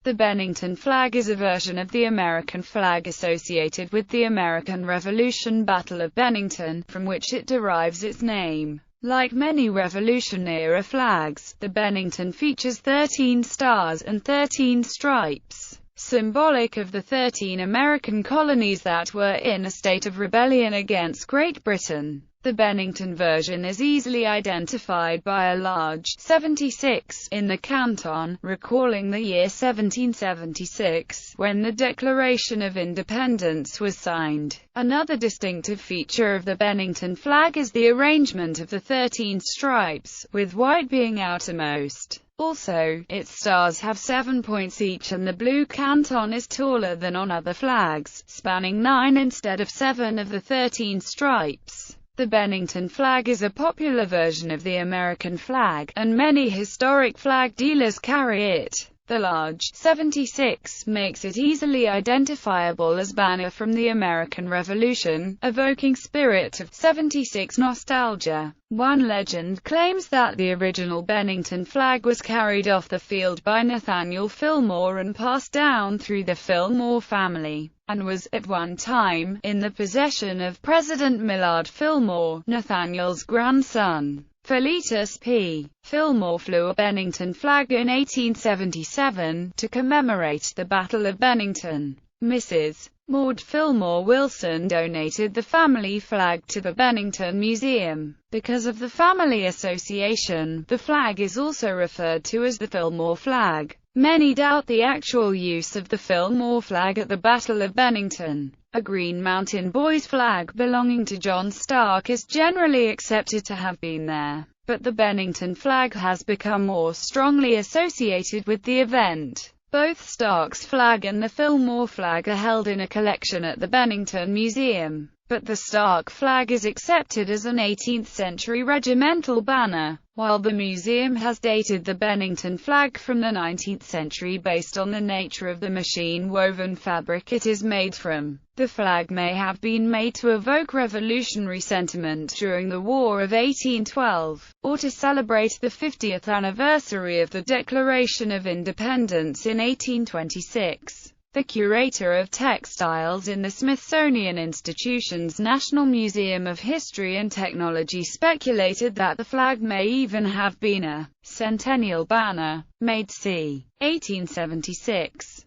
The Bennington flag is a version of the American flag associated with the American Revolution Battle of Bennington, from which it derives its name. Like many Revolution-era flags, the Bennington features 13 stars and 13 stripes, symbolic of the 13 American colonies that were in a state of rebellion against Great Britain. The Bennington version is easily identified by a large 76 in the canton, recalling the year 1776, when the Declaration of Independence was signed. Another distinctive feature of the Bennington flag is the arrangement of the 13 stripes, with white being outermost. Also, its stars have 7 points each, and the blue canton is taller than on other flags, spanning 9 instead of 7 of the 13 stripes. The Bennington flag is a popular version of the American flag, and many historic flag dealers carry it. The large 76 makes it easily identifiable as banner from the American Revolution, evoking spirit of 76 nostalgia. One legend claims that the original Bennington flag was carried off the field by Nathaniel Fillmore and passed down through the Fillmore family, and was, at one time, in the possession of President Millard Fillmore, Nathaniel's grandson. Philetus P. Fillmore flew a Bennington flag in 1877, to commemorate the Battle of Bennington. Mrs. Maud Fillmore Wilson donated the family flag to the Bennington Museum. Because of the family association, the flag is also referred to as the Fillmore flag. Many doubt the actual use of the Fillmore flag at the Battle of Bennington. A Green Mountain Boys flag belonging to John Stark is generally accepted to have been there, but the Bennington flag has become more strongly associated with the event. Both Stark's flag and the Fillmore flag are held in a collection at the Bennington Museum, but the Stark flag is accepted as an 18th-century regimental banner, while the museum has dated the Bennington flag from the 19th century based on the nature of the machine-woven fabric it is made from. The flag may have been made to evoke revolutionary sentiment during the War of 1812, or to celebrate the 50th anniversary of the Declaration of Independence in 1826. The curator of textiles in the Smithsonian Institution's National Museum of History and Technology speculated that the flag may even have been a centennial banner, made c. 1876.